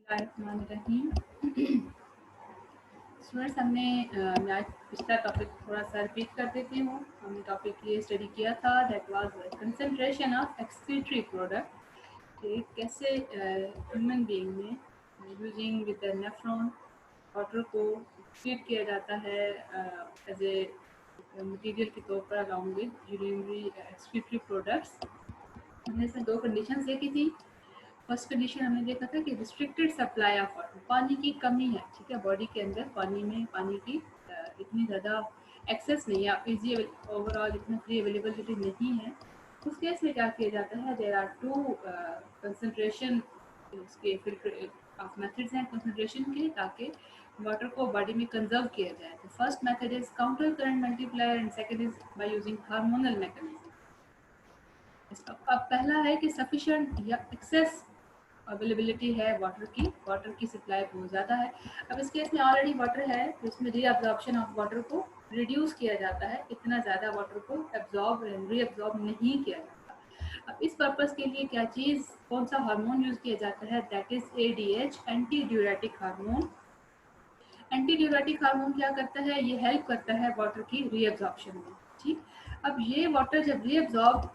बिस्मिल्लाहिर्रहमानिर्रहीम। स्टूडेंट्स, हमने मैं आज पिछला टॉपिक थोड़ा सा रिपीट कर देती हूँ। हमने टॉपिक ये स्टडी किया था, that was concentration of excretory product कि कैसे ह्यूमन बीइंग में using with the nephron water को एक्सक्रीट किया जाता है एज ए मटीरियल के तौर पर along with urinary excretory products. हमने इसमें दो कंडीशंस देखी थी। फर्स्ट कंडीशन हमने देखा था कि रिस्ट्रिक्टेड सप्लाई ऑफ वाटर, पानी की कमी है, ठीक है, बॉडी के अंदर पानी की इतनी ज़्यादा एक्सेस नहीं है, इजी ओवरऑल इतना फ्री अवेलेबिलिटी नहीं है। उस केस में क्या किया जाता है, देयर आर टू कंसंट्रेशन उसके फिल्टर ऑफ मेथड्स हैं कंसंट्रेशन के, ताकि वाटर को बॉडी में कंजर्व किया जाए। तो first method is counter current multiplier and second is by using hormonal mechanism. अब पहला है कि सफिशिएंट या एक्सेस अवेलेबिलिटी है वाटर की सप्लाई बहुत ज़्यादा है। अब इस केस में ऑलरेडी वाटर है, तो इसमें रीअब्जॉर्प्शन ऑफ वाटर को रिड्यूस किया जाता है, इतना ज़्यादा वाटर को एब्जॉर्ब रीअब्जॉर्ब नहीं किया जाता। अब इस पर्पज़ के लिए क्या चीज़, कौन सा हार्मोन यूज़ किया जाता है, that is ADH, anti diuretic hormone. Anti diuretic hormone क्या करता है, ये हेल्प करता है वाटर की रीअब्जॉर्प्शन में। ठीक, अब ये वाटर जब रीअब्जॉर्ब,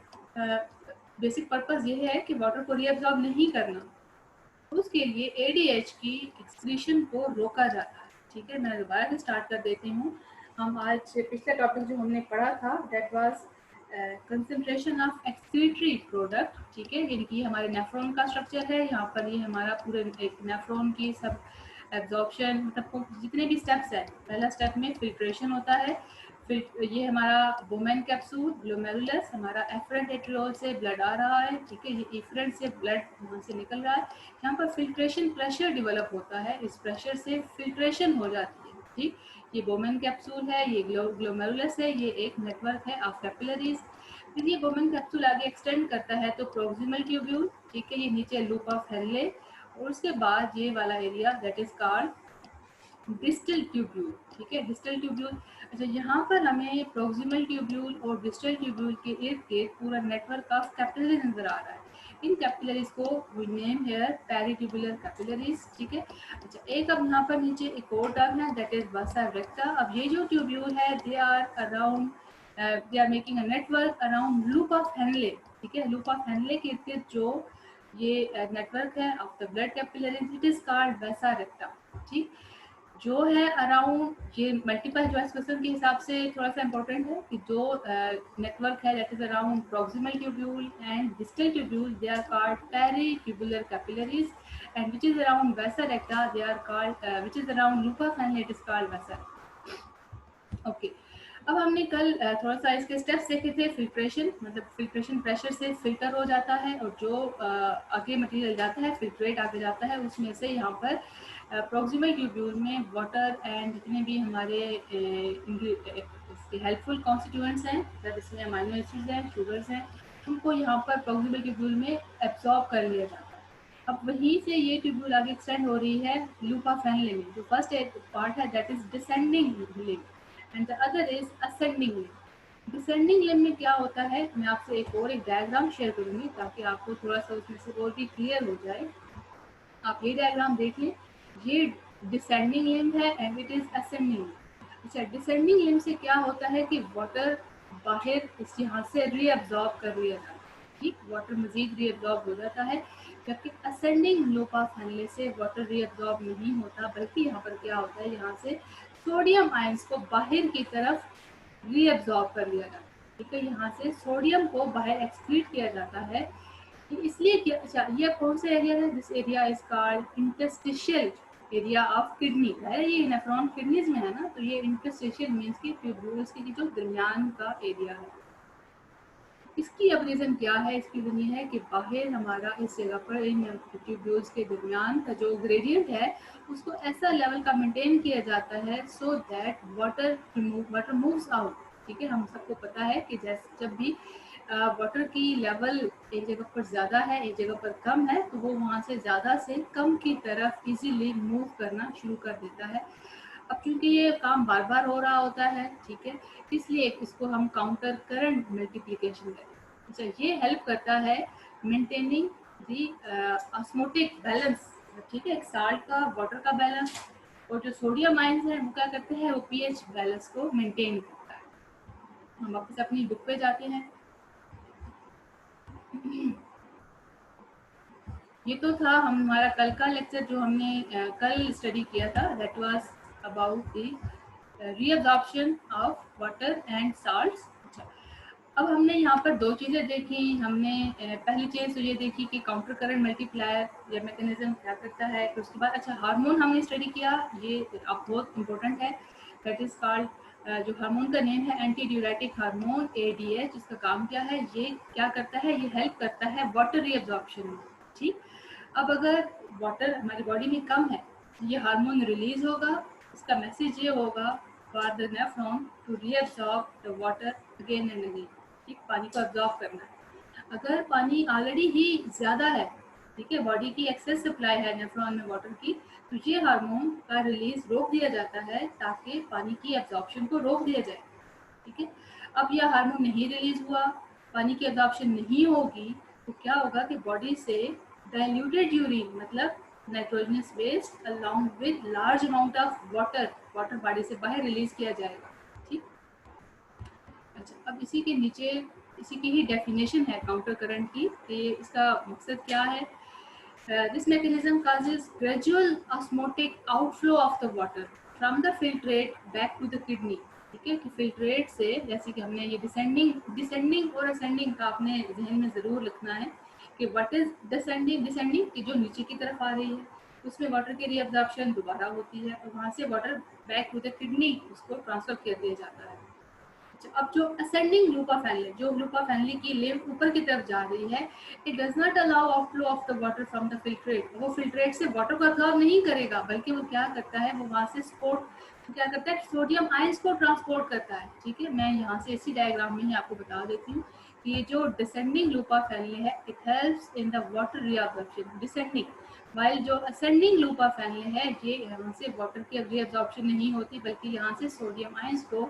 बेसिक पर्पज़ ये है कि वाटर को रीअब्जॉर्ब नहीं करना, उसके लिए ADH की एक्सक्रीशन को रोका जाता है। ठीक है, मैं दोबारा से स्टार्ट कर देती हूँ। हम आज पिछला टॉपिक जो हमने पढ़ा था, that was concentration of excretory product. ठीक है, यानी कि हमारे नेफ्रॉन का स्ट्रक्चर है, यहाँ पर ये हमारा पूरे एक नेफ्रॉन की सब एब्जॉर्प्शन, मतलब जितने भी स्टेप्स हैं, पहला स्टेप में फिल्ट्रेशन होता है, फिर ये हमारा बोमेन कैप्सूल ग्लोमेरुलस, हमारा एफरेंट एट्रियोल से ब्लड आ रहा है, ठीक है, ये इफरेंट से ब्लड वहाँ से निकल रहा है, यहाँ पर फिल्ट्रेशन प्रेशर डेवलप होता है, इस प्रेशर से फिल्ट्रेशन हो जाती है। ठीक, ये बोमेन कैप्सूल है, ये ग्लोमेरुलस है, ये एक नेटवर्क है ऑफ कैपिलरीज। फिर ये बोमेन कैप्सूल आगे एक्सटेंड करता है तो प्रोक्सिमल ट्यूब्यूल, ठीक है, ये नीचे लूप ऑफ हेनले, और उसके बाद ये वाला area that is called distal tubule. ठीक है, डिस्टल ट्यूब्यूल। अच्छा, यहाँ पर हमें प्रोक्सिमल ट्यूब्यूल और डिस्टल ट्यूब्यूल के इर्द गिर्द पूरा नेटवर्क ऑफ कैपिलरीज नजर आ रहा है। इन कैपिलरीज को we name here peritubular capillaries. ठीक है, अच्छा, एक अब यहाँ पर नीचे एक और टर्म है, दैट इज वसा रेक्टा। अब ये जो ट्यूब्यूल है, they are around, they are making a network around loop of Henle. ठीक है, लूप ऑफ हेनले के इर्द गिर्द जो ये नेटवर्क है of the blood capillaries, it is called वसा रेक्टा। ठीक, जो है अराउंड, ये मल्टीपल चॉइस क्वेश्चन के हिसाब से थोड़ा सा इंपॉर्टेंट है कि जो नेटवर्क है that is around proximal tubule and distal tubule, they are called peritubular capillaries, and which is around vasa recta, they are called which is around loop of Henle, it is called vasa. Okay, अब हमने कल थोड़ा सा इसके steps देखे थे। Filtration मतलब filtration pressure से फिल्टर हो जाता है, और जो आगे मटेरियल जाता है, फिल्ट्रेट आगे जाता है, उसमें से यहाँ पर प्रोक्सिमल ट्यूब्यूल में वाटर एंड जितने भी हमारे इसके हेल्पफुल कॉन्स्टिट्यूएंट्स हैं, मतलब इसमें अमाइनो एसिड्स हैं, शुगर्स हैं, उनको यहाँ पर प्रोक्सिमल ट्यूब्यूल में एब्जॉर्ब कर लिया जाता है। अब वहीं से ये ट्यूब्यूल आगे एक्सटेंड हो रही है लूप ऑफ हेनले में। जो फर्स्ट एक पार्ट है that is descending limb and the other is ascending limb. Descending limb में क्या होता है, मैं आपसे एक डायग्राम शेयर करूंगी ताकि आपको थोड़ा सा उसमें से और भी क्लियर हो जाए। आप ये डायग्राम देख लें, ये डिसेंडिंग लिंब है and it is ascending limb. अच्छा, डिसेंडिंग लिंब से क्या होता है कि वाटर बाहर इस यहाँ से रीअब्जॉर्ब कर लिया जाता है। ठीक, वाटर मजीद रीअब्जॉर्ब हो जाता है, जबकि असेंडिंग लूप ऑफ हेनले से वाटर रीअब्जॉर्ब नहीं होता, बल्कि यहाँ पर क्या होता है, यहाँ से सोडियम आयंस को बाहर की तरफ रीअब्जॉर्ब कर लिया जाता है। ठीक है, यहाँ से सोडियम को बाहर एक्सक्रीट किया जाता है। इसलिए क्या, अच्छा, ये कौन सा एरिया है, this area is called interstitial area of kidney है। ये नेफ्रॉन किडनीज में है ना, तो ये इंटरस्टिशियल मींस की ट्यूब्यूल्स की जो दरमियान का एरिया है। इसकी अब रीज़न क्या है, इसकी रीज़न ये है कि बाहर हमारा इस जगह पर इन ट्यूब्यूल्स के दरमियान का जो ग्रेडियंट है, उसको ऐसा लेवल का मेंटेन किया जाता है so that water moves out. ठीक है, हम सबको पता है कि जैसे जब भी वाटर की लेवल एक जगह पर ज़्यादा है, एक जगह पर कम है, तो वो वहाँ से ज़्यादा से कम की तरफ इजीली मूव करना शुरू कर देता है। अब क्योंकि ये काम बार बार हो रहा होता है, ठीक है, इसलिए इसको हम काउंटर करंट मल्टीप्लिकेशन कहते हैं। अच्छा, ये हेल्प करता है मेंटेनिंग दी ऑस्मोटिक बैलेंस ठीक है, एक साल्ट का वाटर का बैलेंस, और जो सोडियम आयंस है वो क्या करते हैं, वो पीएच बैलेंस को मेंटेन करता है। हम वापस अपनी बुक पे जाते हैं। ये तो था हमारा कल का लेक्चर जो हमने कल स्टडी किया था, that was about the reabsorption of water and salts. अब हमने यहाँ पर दो चीज़ें देखी। हमने पहली चीज़ तो ये देखी कि काउंटर करंट मल्टीप्लायर या मैकेनिज्म क्या करता है। फिर उसके बाद अच्छा हार्मोन हमने स्टडी किया, ये अब बहुत इंपॉर्टेंट है, दैट इज कॉल्ड, जो हार्मोन का नेम है एंटी ड्यूरेटिक हार्मोन ADH। जिसका काम क्या है, ये क्या करता है, ये हेल्प करता है वाटर रीअब्जॉर्प्शन में। ठीक, अब अगर वाटर हमारी बॉडी में कम है, ये हार्मोन रिलीज होगा, इसका मैसेज ये होगा for the nephron to reabsorb the water again and again. ठीक, पानी को अब्जॉर्ब करना है। अगर पानी ऑलरेडी ही ज़्यादा है, ठीक है, बॉडी की एक्सेस सप्लाई है नेफ्रॉन में वाटर की, तो ये हार्मोन का रिलीज रोक दिया जाता है ताकि पानी की एब्जॉर्प्शन को रोक दिया जाए। ठीक है, अब यह हार्मोन नहीं रिलीज हुआ, पानी की एब्जॉर्प्शन नहीं होगी, तो क्या होगा कि बॉडी से डाइल्यूटेड यूरिन मतलब nitrogenous waste along with large amount of water body से बाहर रिलीज किया जाएगा। ठीक, अच्छा, अब इसी के नीचे इसी की ही डेफिनेशन है काउंटर करंट की, कि इसका मकसद क्या है। This mechanism causes gradual osmotic outflow of the water from the filtrate back to the kidney। ठीक है, कि फिल्ट्रेट से, जैसे कि हमने ये डिसेंडिंग और असेंडिंग का अपने जहन में ज़रूर लिखना है कि व्हाट इज डिसेंडिंग की जो नीचे की तरफ आ रही है, उसमें वाटर की रीअब्जॉर्प्शन दोबारा होती है और वहाँ से water back to the kidney उसको ट्रांसफर कर दिया जाता है। अब जो असेंडिंग लूपा फैमिली, जो लूपा फैमिली की लिम्फ ऊपर की तरफ जा रही है, it does not allow outflow of the water from the filtrate. वो फिल्ट्रेट से वाटर को अब्जॉर्ब नहीं करेगा, बल्कि वो क्या करता है, वो वहाँ से क्या करता है, सोडियम आयंस को ट्रांसपोर्ट करता है। ठीक है, मैं यहाँ से इसी डायग्राम में ही आपको बता देती हूँ कि ये जो डिसेंडिंग लूपा फैमिली है, it helps in the water reabsorption descending, while जो असेंडिंग लूपा फैमिली है, ये यहाँ से वाटर की रीअब्जॉर्प्शन नहीं होती, बल्कि यहाँ से सोडियम आयंस को,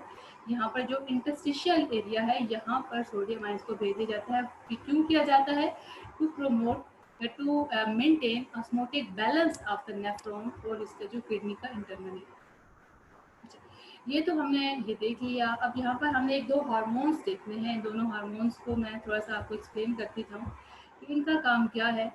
यहाँ पर जो इंटरस्टिशियल एरिया है, यहाँ पर सोडियम आयंस को भेज दिया जाता है। कि क्यों किया जाता है, to promote to maintain osmotic balance of the nephron और इसका जो किडनी का इंटरनल। ये तो हमने ये देख लिया। अब यहाँ पर हमने एक दो हार्मोन्स देखने हैं, दोनों हार्मोन्स को मैं थोड़ा सा आपको एक्सप्लेन करती हूँ कि इनका काम क्या है।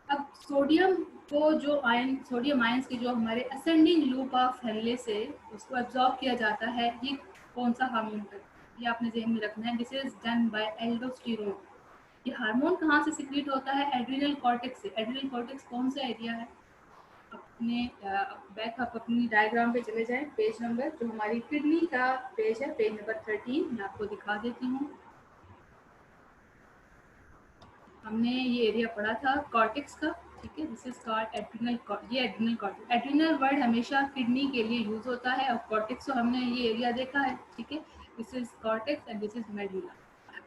अब सोडियम को जो सोडियम आयंस के जो हमारे असेंडिंग लूप ऑफ हेनले से उसको एब्जॉर्ब किया जाता है, ये कौन सा हार्मोन है, ये आपने ज़हन में रखना है। This is done by aldosterone. ये हार्मोन कहाँ से सिक्रीट होता है, एड्रिनल कॉर्टेक्स से। एड्रिनल कॉर्टेक्स कौन सा एरिया है, अपने बैक आप अपनी डायग्राम पे चले जाएं, पेज नंबर जो हमारी किडनी का पेज है, पेज नंबर 13, मैं आपको दिखा देती हूँ। हमने ये एरिया पढ़ा था कॉर्टेक्स का। ठीक है, दिस इज कॉल्ड एड्रिनल, ये एड्रिनल कॉर्टेक्स। एड्रिनल वर्ड हमेशा किडनी के लिए यूज होता है, और कॉर्टेक्स तो हमने ये एरिया देखा है। ठीक है, this is cortex and this is medulla.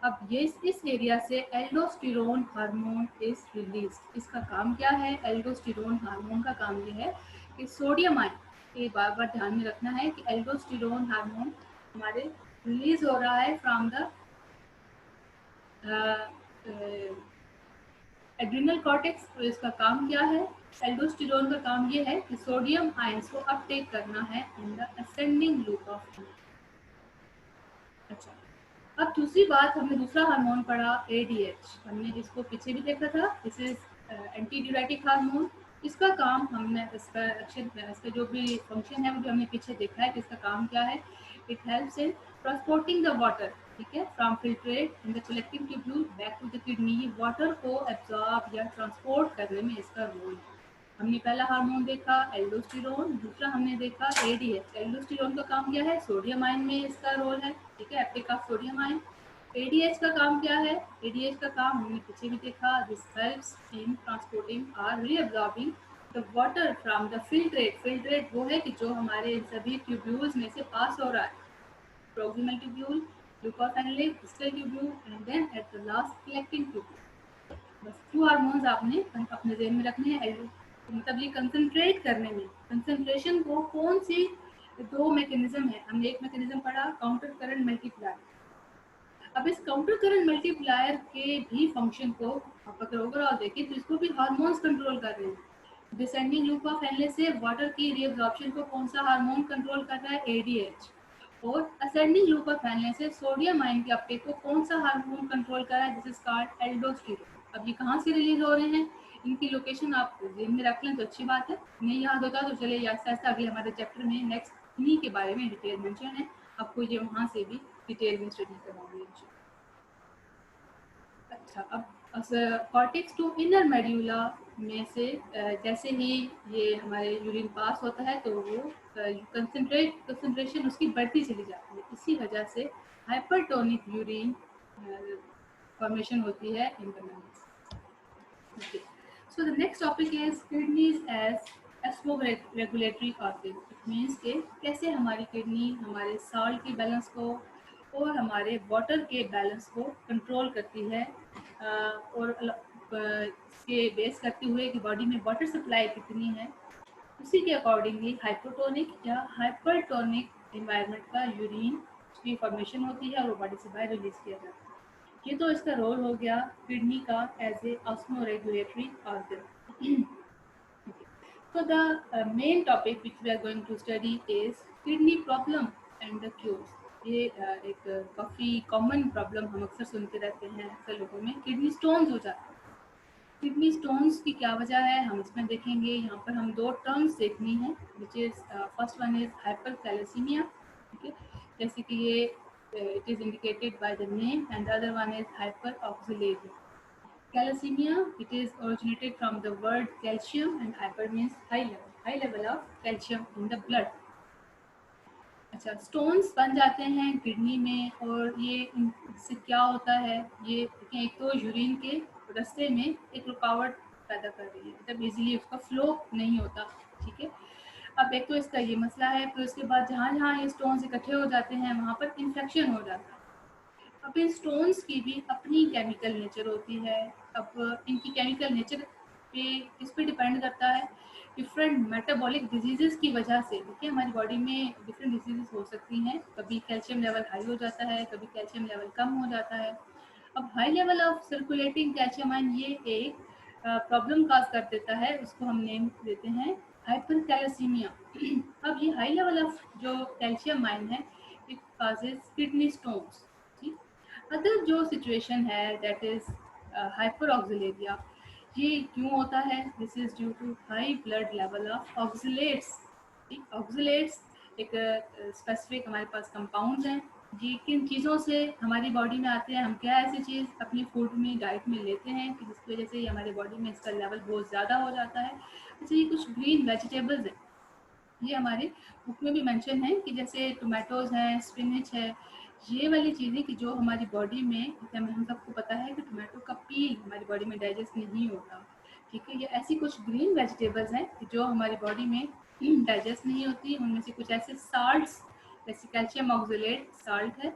अब ये इस एरिया से एल्डोस्टेरोन हार्मोन इज रिलीज। इसका काम क्या है, एल्डोस्टेरोन हार्मोन का काम ये है कि सोडियम आयन, ये बार बार ध्यान में रखना है कि एल्डोस्टेरोन हार्मोन हमारे रिलीज हो रहा है फ्रॉम द एड्रिनल कॉर्टेक्स। तो इसका काम क्या है, एल्डोस्टेरोन का काम ये है कि सोडियम आयंस को अपटेक करना है in the ascending loop of. अच्छा, अब दूसरी बात, हमने दूसरा हार्मोन पढ़ा ADH, हमने इसको पीछे भी देखा था। This is anti diuretic hormone. इसका काम हमने इसका जो भी फंक्शन है वो भी हमने पीछे देखा है कि इसका काम क्या है। It helps in transporting the water, ठीक है, from filtrate in the collecting tubule back to the kidney. Water को एब्जॉर्ब या ट्रांसपोर्ट करने में इसका रोल है। हमने पहला हार्मोन देखा एल्डोस्टेरोन, दूसरा हमने देखा ADH। एल्डोस्टेरोन का काम क्या है, सोडियम आयन में इसका रोल है। ठीक है, Uptake of sodium ion. ADH का काम क्या है, ADH का काम हमने पीछे भी देखा, दिस हेल्प्स इन ट्रांसपोर्टिंग और reabsorbing the water from the filtrate. Filtrate वो है कि जो हमारे सभी ट्यूब्यूल्स में से पास हो रहा है, proximal tubule, leukocyte, distal tubule and then at the last collecting tubule। बस 2 हार्मोन्स आपने अपने ज़हन में रखने हैं। मतलब ये कंसंट्रेट करने में, कंसंट्रेशन को कौन सी दो मैकेनिज्म है। हमने एक मैकेनिज्म पढ़ा काउंटर करंट मल्टीप्लायर। अब इस काउंटर करंट मल्टीप्लायर के भी फंक्शन को आप अगर ओवरऑल देखें तो इसको भी हार्मोन्स कंट्रोल कर रहे हैं। डिसेंडिंग लूप ऑफ फैलने से वाटर की रीअब्जॉर्प्शन को कौन सा हार्मोन कंट्रोल कर रहा है? एडीएच। और असेंडिंग लूप ऑफ फैलने से सोडियम आयन के अपटेक को कौन सा हार्मोन कंट्रोल कर रहा है? This is called aldosterone. अब ये कहाँ से रिलीज हो रहे हैं, इनकी लोकेशन आप जेल में रख लें तो अच्छी बात है, नहीं याद होता तो चलिए आहिस्ता आहिस्ता अगले हमारे चैप्टर में नेक्स्ट इन्हीं के बारे में डिटेल मेंशन है, आपको ये वहाँ से भी डिटेल में स्टडी करवाऊंगी। अच्छा, अब कॉर्टेक्स टू इनर मेड्यूला में से जैसे ही ये हमारे यूरिन पास होता है तो वो कंसंट्रेशन उसकी बढ़ती चली जाती है, इसी वजह से हाइपरटोनिक यूरिन फॉर्मेशन होती है in the lungs. Okay. So the next topic is kidneys as osmoregulatory organ. It means कि कैसे हमारी किडनी हमारे साल्ट के बैलेंस को और हमारे वाटर के बैलेंस को कंट्रोल करती है, और इसके बेस करते हुए कि बॉडी में वाटर सप्लाई कितनी है, उसी के अकॉर्डिंगली हाइपोटोनिक या हाइपरटोनिक एनवायरनमेंट का यूरिन की फॉर्मेशन होती है और वो बॉडी से बाहर रिलीज किया जाता है। ये तो इसका रोल हो गया किडनी का as a osmoregulatory organ. So the main topic which we are going to study is kidney problem and the cures. ये एक काफ़ी कॉमन प्रॉब्लम हम अक्सर सुनते रहते हैं, अक्सर लोगों में किडनी स्टोन्स हो जाते हैं। किडनी स्टोन्स की क्या वजह है हम इसमें देखेंगे। यहाँ पर हम दो टर्म्स देखनी है, which is first one is hypercalcaemia, ठीक है, जैसे कि ये it is indicated by the name, and the other one is hyperoxaluria. Thalassemia, it is originated from the word calcium, and hyper means high level of calcium in the blood. अच्छा, stones बन जाते हैं kidney में, और ये इससे क्या होता है, ये देखें एक तो यूरिन के रास्ते में एक रुकावट पैदा कर रही है, मतलब इजीली उसका फ्लो नहीं होता, ठीक है। अब एक तो इसका ये मसला है, फिर उसके बाद जहाँ जहाँ ये स्टोन्स इकट्ठे हो जाते हैं वहाँ पर इन्फेक्शन हो जाता है। अब इन स्टोन्स की भी अपनी केमिकल नेचर होती है। अब इनकी केमिकल नेचर पे इस पे डिपेंड करता है डिफरेंट मेटाबॉलिक डिजीजेस की वजह से। देखिए हमारी बॉडी में डिफरेंट डिजीजेस हो सकती हैं, कभी कैल्शियम लेवल हाई हो जाता है, कभी कैल्शियम लेवल कम हो जाता है। अब high level of circulating calcium ion ये एक प्रॉब्लम काज कर देता है, उसको हम नेम देते हैं हाइपरकैलेसीमिया। अब ये हाई लेवल ऑफ जो कैल्शियम आयन है it causes kidney stones. Other जो सिचुएशन है दैट इज हाइपरऑक्सिलेरिया, ये क्यों होता है? This is due to high blood level of oxalates. Oxalates एक स्पेसिफिक हमारे पास कंपाउंड्स हैं, ये किन चीज़ों से हमारी बॉडी में आते हैं, हम क्या ऐसी चीज़ अपनी फूड में डाइट में लेते हैं कि जिसकी वजह से हमारे बॉडी में इसका लेवल बहुत ज़्यादा हो जाता है। जैसे ये कुछ ग्रीन वेजिटेबल्स हैं, ये हमारे बुक में भी मेंशन है कि जैसे टोमेटोज़ हैं, स्पिनच है, ये वाली चीज़ें कि जो हमारी बॉडी में, हम सबको पता है कि टोमेटो का पील हमारी बॉडी में डाइजेस्ट नहीं होता, ठीक है। ये ऐसी कुछ ग्रीन वेजिटेबल्स हैं जो हमारी बॉडी में डाइजेस्ट नहीं होती। उनमें से कुछ ऐसे साल्ट्स जैसे कैल्शियम ऑक्सलेट साल्ट है,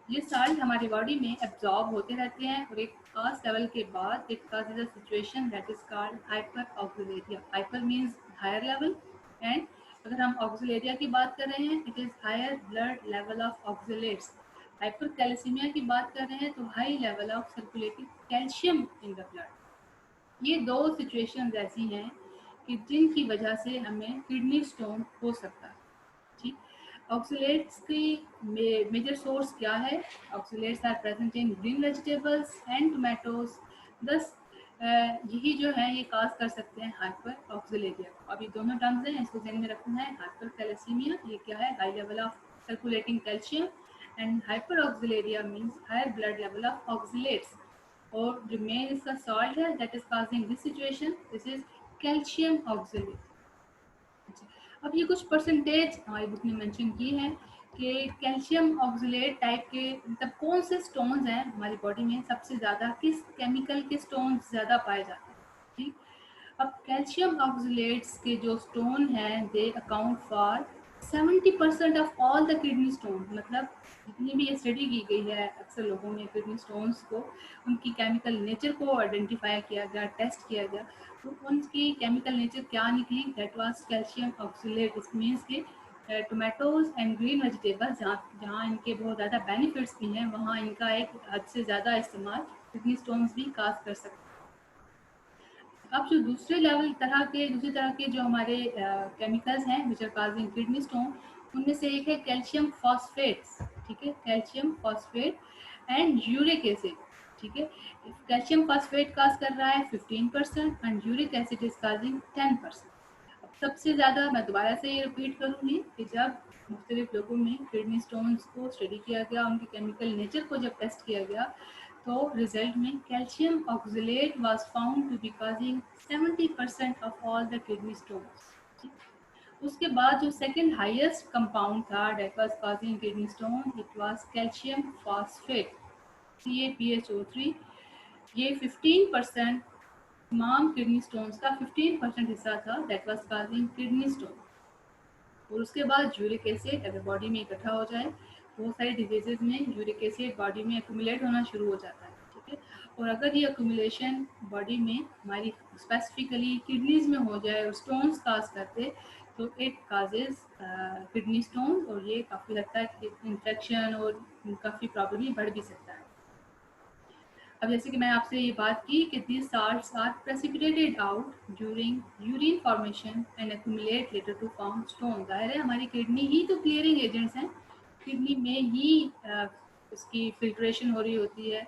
ये साल्ट हमारी बॉडी में एब्जॉर्ब होते रहते हैं और एक खास लेवल के बाद it causes a situation that is called hyper oxaluria. Hyper means higher level, and अगर हम ऑक्सिलेरिया की बात कर रहे हैं it is higher blood level of oxalates. Hypercalcaemia की बात कर रहे हैं तो high level of circulating calcium in the blood. ये दो सिचुएशंस ऐसी हैं कि जिनकी वजह से हमें किडनी स्टोन हो सकता है, ठीक। ऑक्सिलेट्स की मेजर सोर्स क्या है? Oxalates are present in green vegetables and tomatoes, दस यही जो है ये काज कर सकते हैं हाइपर ऑक्सिलेरिया। अब ये दोनों टर्म्स हैं, इसको ध्यान में रखना है। हाइपर कैलेसीमिया ये क्या है? High level of circulating calcium, and hyper oxaluria means higher blood level of oxalates. और जो मेन इसका सॉल्ट है that is causing this situation, this is calcium oxalate. अब ये कुछ परसेंटेज हमारी बुक ने मेंशन की है कि कैल्शियम ऑक्सिलेट टाइप के मतलब कौन से स्टोन्स हैं हमारी बॉडी में सबसे ज़्यादा, किस केमिकल के स्टोन्स ज़्यादा पाए जाते हैं, ठीक। अब कैल्शियम ऑक्सिलेट्स के जो स्टोन हैं they account for 70% of all the kidney stone. मतलब जितनी भी ये स्टडी की गई है अक्सर लोगों में किडनी स्टोन्स को, उनकी केमिकल नेचर को आइडेंटिफाई किया गया, टेस्ट किया गया, तो उनकी केमिकल नेचर क्या निकली? That was calcium oxalate. इस मीन्स के टोमेटोज एंड ग्रीन वेजिटेबल्स जहाँ जहाँ इनके बहुत ज़्यादा बेनिफिट्स भी हैं वहाँ इनका एक हद से ज़्यादा इस्तेमाल किडनी स्टोन्स भी काज कर सकते हैं। अब जो दूसरी तरह के जो हमारे केमिकल्स हैं which are causing kidney stone, उनमें से एक है कैल्शियम फॉस्फेट्स, ठीक है, calcium phosphate and uric acid, ठीक है। कैल्शियम फॉस्फेट काज कर रहा है 15% and uric acid is causing 10%। अब सबसे ज़्यादा मैं दोबारा से ये रिपीट करूँगी कि जब मुख्तलिफ लोगों में किडनी स्टोन्स को स्टडी किया गया, उनके केमिकल नेचर को जब टेस्ट किया गया, तो रिजल्ट में calcium oxalate was found to be causing 70% of all the kidney stones. उसके बाद जो सेकंड हाईएस्ट कंपाउंड था that was causing kidney stone, it was calcium phosphate, CaPHO3। ये 15% तमाम किडनी स्टोन्स का 15% हिस्सा था that was causing kidney stone. और उसके बाद यूरिक एसिड अगर बॉडी में इकट्ठा हो जाए, बहुत सारी डिजीजेज में यूरिक एसिड बॉडी में एक्यूमुलेट होना शुरू हो जाता है, ठीक है। और अगर ये एक्यूमुलेशन बॉडी में हमारी स्पेसिफिकली किडनीज में हो जाए और स्टोन्स काज करते, तो इट काजेज किडनी स्टोन, और ये काफ़ी हद तक इन्फेक्शन और काफ़ी प्रॉब्लम ही बढ़ भी सकता है। अब जैसे कि मैं आपसे ये बात की कि these salts are precipitated out during urine formation and accumulate later to form stone। जाहिर है हमारी किडनी ही तो क्लियरिंग एजेंट्स हैं, किडनी में ही उसकी फिल्ट्रेशन हो रही होती है।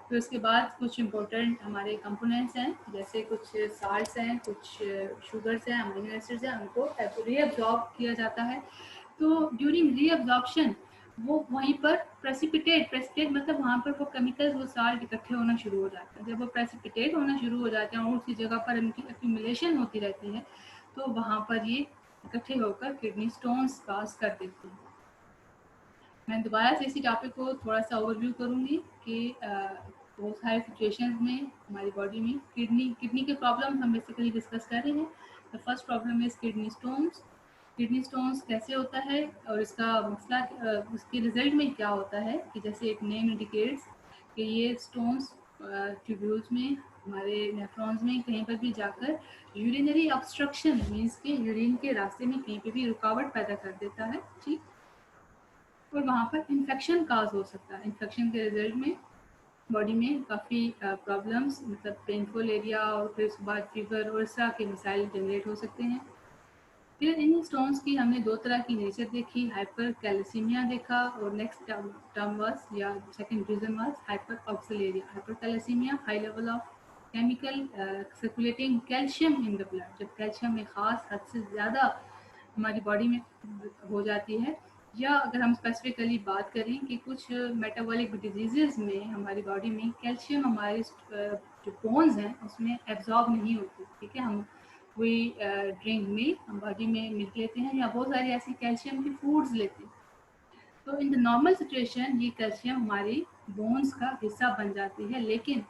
फिर उसके बाद कुछ इम्पोर्टेंट हमारे कंपोनेंट्स हैं, जैसे कुछ साल्ट्स हैं, कुछ शुगर्स हैं, अमीनो एसिड्स हैं, उनको रीअब्जॉर्ब किया जाता है। तो ड्यूरिंग रीअब्जॉर्प्शन वो वहीं पर प्रेसिपिटेट मतलब वहाँ पर वो केमिकल्स, वो साल्ट इकट्ठे होना शुरू हो जाते हैं। जब वो प्रेसिपिटेट होना शुरू हो जाते हैं और उसी जगह पर इनकी एक्यूमुलेशन होती रहती है, तो वहाँ पर ये इकट्ठे होकर किडनी स्टोन्स काज कर देती हैं। मैं दोबारा से इसी टॉपिक को थोड़ा सा ओवरव्यू करूँगी कि बहुत सारे सिचुएशंस में हमारी बॉडी में किडनी के प्रॉब्लम हम बेसिकली डिस्कस कर रहे हैं। The first problem is kidney stones. Kidney stones कैसे होता है और इसका मसला उसके रिजल्ट में क्या होता है कि जैसे एक नेम इंडिकेट्स कि ये स्टोन्स ट्यूब्यूल्स में, हमारे नेफ्रॉन्स में कहीं पर भी जाकर यूरिनरी ऑब्स्ट्रक्शन मीन्स कि यूरिन के रास्ते में कहीं पर भी रुकावट पैदा कर देता है, ठीक। और वहाँ पर इन्फेक्शन काज हो सकता है। इन्फेक्शन के रिजल्ट में बॉडी में काफ़ी प्रॉब्लम्स, मतलब पेनफुल एरिया और फिर उसके बाद फीवर और इस तरह के मिसाइल जनरेट हो सकते हैं। फिर इन स्टोन्स की हमने दो तरह की नेचर देखी, हाइपर कैल्सीमिया देखा, और नेक्स्ट टर्म वाज या second reason was hyper oxaluria. Hyper calcaemia, high level of chemical circulating calcium in the blood, जब कैल्शियम एक ख़ास हद से ज़्यादा हमारी बॉडी में हो जाती है। या अगर हम स्पेसिफिकली बात करें कि कुछ मेटाबॉलिक डिजीज़ में हमारी बॉडी में कैल्शियम हमारे जो बोन्स हैं उसमें एब्जॉर्ब नहीं होती, ठीक है। हम कोई ड्रिंक मिल्क हम बॉडी में मिल्क लेते हैं या बहुत सारी ऐसी कैल्शियम की फूड्स लेते हैं, तो इन द नॉर्मल सिचुएशन ये कैल्शियम हमारी बोन्स का हिस्सा बन जाती है। लेकिन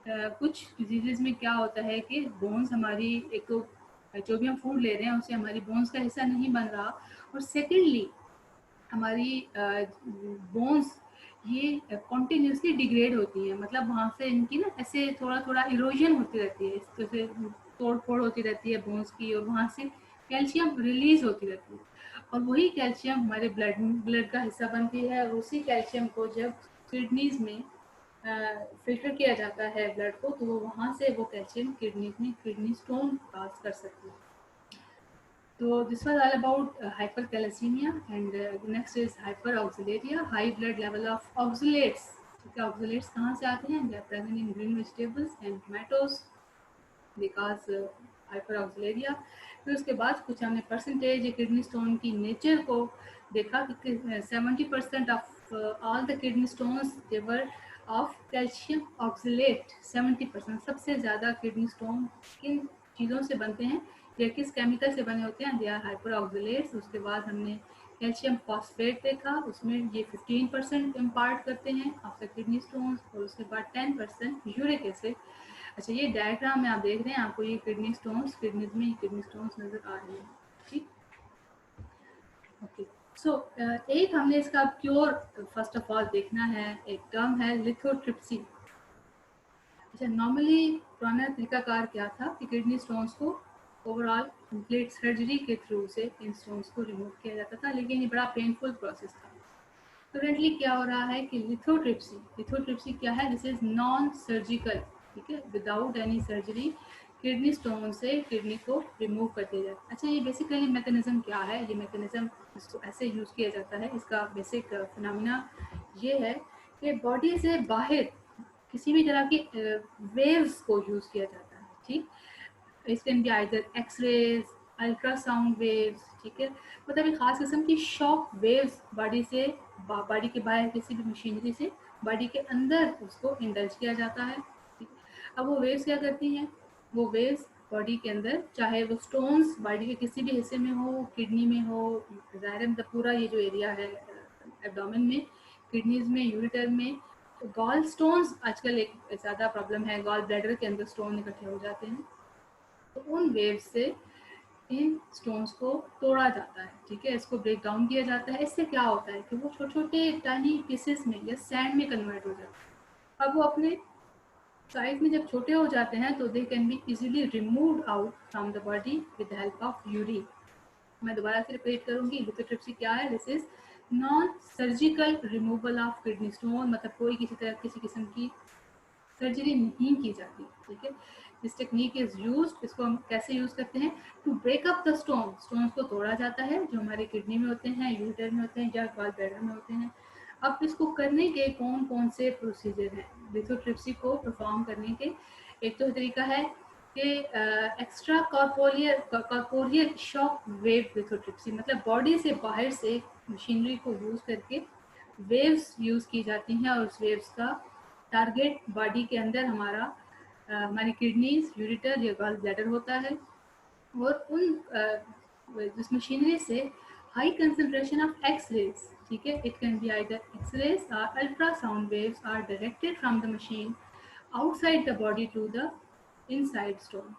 कुछ डिजीज़ में क्या होता है कि बोन्स हमारी, एक तो जो भी हम फूड ले रहे हैं उससे हमारी बोन्स का हिस्सा नहीं बन रहा, और सेकेंडली हमारी बोन्स ये कॉन्टीन्यूसली डिग्रेड होती है, मतलब वहाँ से इनकी ना ऐसे थोड़ा थोड़ा इरोजन होती रहती है, इस तरह से तोड़ फोड़ होती रहती है बोन्स की, और वहाँ से कैल्शियम रिलीज होती रहती है, और वही कैल्शियम हमारे ब्लड का हिस्सा बनती है। और उसी कैल्शियम को जब किडनीज में फिल्टर किया जाता है ब्लड को, तो वहाँ से वो कैल्शियम किडनी में किडनी स्टोन काज कर सकती है। So this was all about hypercalcemia, and next is hyperoxaluria, high blood level of oxalates। ठीक है, oxalates कहाँ से आते हैं? They are present in green vegetables and tomatoes, they cause hyperoxaluria। फिर उसके बाद कुछ हमने परसेंटेज किडनी स्टोन की नेचर को देखा कि 70% of all the kidney stones they were of calcium oxalate. 70% सबसे ज़्यादा किडनी स्टोन किन चीज़ों से बनते हैं या किस केमिकल से बने होते हैं? They are hyper oxalates. उसके बाद हमने कैल्शियम फॉस्फेट देखा, उसमें ये 15% इम्पार्ट करते हैं आफ्टर किडनी स्टोन्स, और उसके बाद 10% यूरिक एसिड। अच्छा, ये डायग्राम में आप देख रहे हैं, आपको ये किडनी स्टोन्स, किडनीज में किडनी स्टोन्स नजर आ रहे हैं, ठीक। ओके, सो एक हमने इसका क्योर फर्स्ट ऑफ ऑल देखना है, एक टर्म है लिथोट्रिप्सी। अच्छा, नॉर्मली पुराना तरीकाकार क्या था कि किडनी स्टोन्स को ओवरऑल कंप्लीट सर्जरी के थ्रू से इन स्टोन्स को रिमूव किया जाता था, लेकिन ये बड़ा पेनफुल प्रोसेस था। करेंटली क्या हो रहा है कि लिथोट्रिप्सी क्या है? दिस इज नॉन सर्जिकल ठीक है, without any surgery kidney stone से किडनी को रिमूव कर दिया जाता है। अच्छा, ये बेसिकली मैकेनिज्म क्या है? ये मैकेनिज्म इसको ऐसे यूज़ किया जाता है, इसका बेसिक फिनोमेना ये है कि बॉडी से बाहर किसी भी तरह की वेव्स को यूज़ किया जाता है। ठीक, it can be either X rays, ultrasound waves, ठीक है, मतलब एक खास किस्म की शॉक वेव्स बॉडी से बॉडी के बाहर किसी भी मशीनरी से बॉडी के अंदर उसको इंडल्ज किया जाता है। ठीक है, अब वो वेव्स क्या करती हैं? वो वेव्स बॉडी के अंदर, चाहे वो स्टोन्स बॉडी के किसी भी हिस्से में हो, किडनी में हो, ज़ाहिर है मतलब पूरा ये जो एरिया है एब्डोमेन में, किडनीज में, यूरिटर में, गॉल स्टोन्स आजकल एक ज़्यादा प्रॉब्लम है, गॉल ब्लैडर के अंदर स्टोन इकट्ठे हो जाते हैं, तो उन वेव्स से इन स्टोन्स को तोड़ा जाता है। ठीक है, इसको ब्रेक डाउन किया जाता है। इससे क्या होता है कि वो छोटे छोटे टाइनी पीसेस में या सैंड में कन्वर्ट हो जाते हैं। अब वो अपने साइज में जब छोटे हो जाते हैं तो they can be easily removed out from the body with the help of urine. मैं दोबारा से रिपीट करूंगी, लिथोट्रिप्सी क्या है? This is non surgical removal of kidney stone, मतलब कोई किसी किस्म की सर्जरी नहीं की जाती। ठीक है, दिस टेक्निक इज यूज, इसको हम कैसे यूज करते हैं? To break up the stone, stones को तोड़ा जाता है जो हमारे किडनी में होते हैं, यूरिटर में होते हैं या गॉल ब्लैडर में होते हैं। अब इसको करने के कौन कौन से प्रोसीजर हैं लिथोट्रिप्सी को परफॉर्म करने के? एक तो तरीका है कि extra corporeal shock wave lithotripsy, मतलब बॉडी से बाहर से मशीनरी को यूज करके वेव्स यूज की जाती हैं और उस वेव्स का टारगेट बॉडी के अंदर हमारी किडनीज, यूरिटर या गॉल ब्लैडर होता है, और जिस मशीनरी से high concentration of X rays, ठीक है, it can be either X rays और ultrasound waves are directed from the machine outside the body to the inside stone.